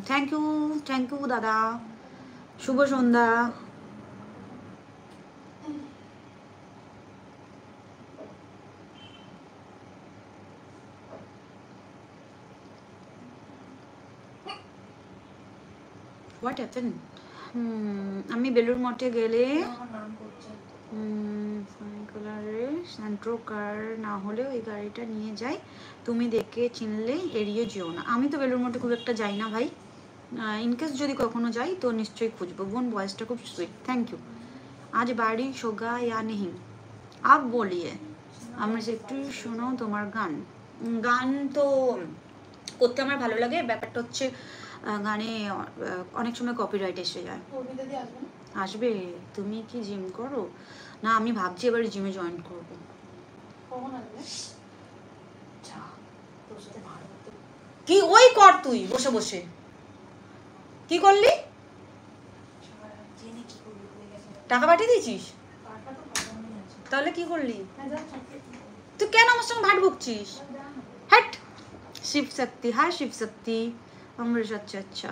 Thank you দাদা, শুভ সন্ধ্যা। What happen? আমি বেলুড় মঠে গেলে সেন্ট্রো কার না হলে ওই গাড়িটা নিয়ে যাই, তুমি দেখে চিনলে এড়িয়ে যেও না। আমি তো বেলুড় মঠে খুব একটা যাই না ভাই, ইনকেস যদি কখনো যাই তো নিশ্চয়ই খুঁজবো। বোন ভয়েসটা খুব সুইট, থ্যাংক ইউ। আজ বাড়ি সোগা ইয়া নেহি, আপ বলিয়ে, আমরা একটু শোনো তোমার গান। গান তো করতে আমার ভালো লাগে, ব্যাপারটা হচ্ছে গানে অনেক সময় কপিরাইট এসে যায়। আসবে? তুমি কি জিম করো? না, আমি ভাবছি এবার জিমে জয়েন করবো। কি ওই কর তুই বসে বসে, কি করলি? টাকা পাঠিয়ে দিয়েছিস? তাহলে কি করলি তুই? কেন আমার সঙ্গে ভাট বকছিস? হ্যাট। शिव शक्ति, हाय शिव शक्ति। अमरीश, अच्छा अच्छा।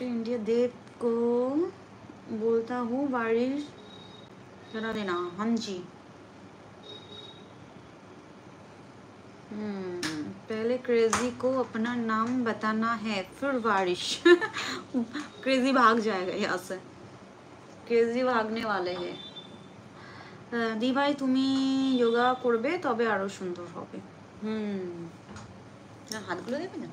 इंडिया देव को बोलता हूँ बारिश करा देना। हाँ जी। पहले क्रेजी को अपना नाम बताना है, फिर बारिश। क्रेजी भाग जाएगा यहाँ से, क्रेजी भागने वाले हैं। দি ভাই তুমি যোগা করবে তবে আরো সুন্দর হবে। না, হাতগুলো দেবে না।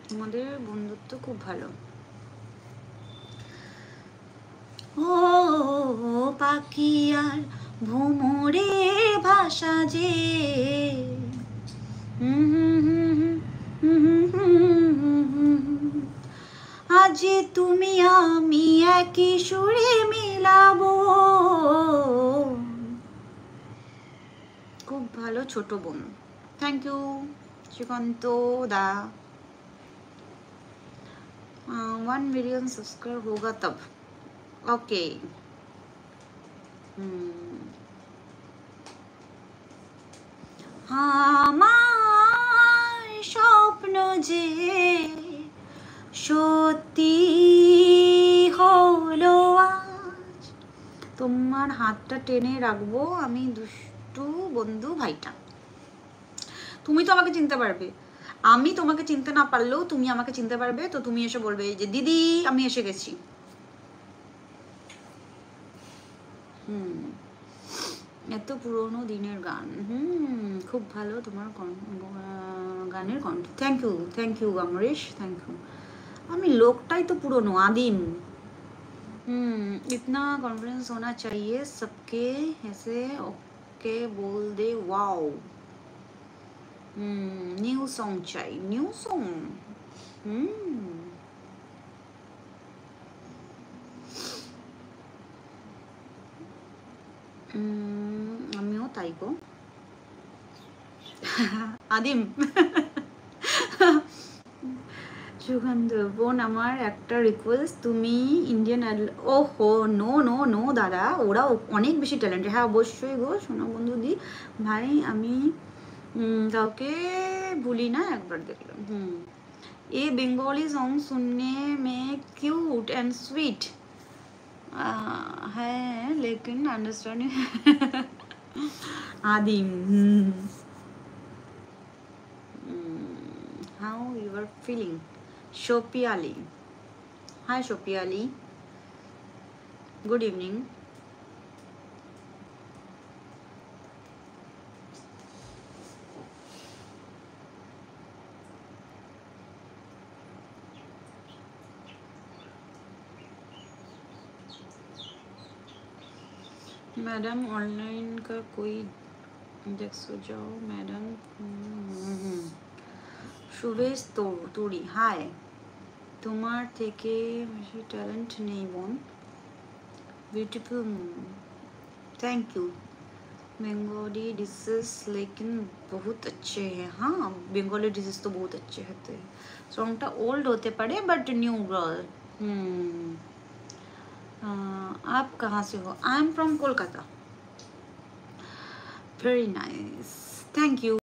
তোমাদের বন্ধুত্ব খুব ভালো। ও পাখি আর ভ্রমরে ভাষা যে, আজ তুমি আমি একই সুরে মিলাবো। খুব ভালো ছোট বোন, thank you Srikanth da. 1 million subscribe होगा तब, ओके। আমার স্বপ্ন যে সত্যি হলো আজ। তোমার হাতটা টেনে রাখবো আমি দুষ্টু বন্ধু ভাইটা। তুমি তো আমাকে চিনতে পারবে, আমি তোমাকে চিনতে না পারলেও তুমি আমাকে চিনতে পারবে। তো তুমি এসে বলবে যে দিদি আমি এসে গেছি। এত পুরোনো দিনের গান, খুব ভালো তোমার গানের কণ্ঠ। Thank you Amresh, thank you. আমি লোকটাই তো পুরোনো, আদিম। इतना कॉन्फिडेंस होना चाहिए सबके, ऐसे ओके बोल दे वाओ। নিউ সং চাই, নিউ সং। আমিও তাই গো আদিম। সুগন্ধ বোন, আমার একটা রিকোয়েস্ট, তুমি ইন্ডিয়ান আইডল। ও হো, নো নো নো দাদা, ওরা অনেক বেশি ট্যালেন্টেড। হ্যাঁ অবশ্যই গো শোনো বন্ধু দি ভাই, আমি কাউকে ভুলি না, একবার দেখলাম। ये बंगाली सॉन्ग सुनने में क्यूट एंड स्वीट है लेकिन अंडरस्टैंडिंग आदिम। How you are feeling? Shopi Ali, hi Shopi Ali, good evening. Madam online का कोई देख सो जाओ मैडम। সুবেশ তুরি, হাই। তোমার থেকে বেশি ট্যালেন্ট নেই বোন, beautiful. Thank you. Bengali dishes लेकिन बहुत अच्छे हैं। हाँ बंगाली डिशेस तो बहुत अच्छे होते हैं। सॉन्गটা ओल्ड होते पड़े बट न्यू गर्ल। आप कहाँ से हो? I am from Kolkata. Very nice, thank you.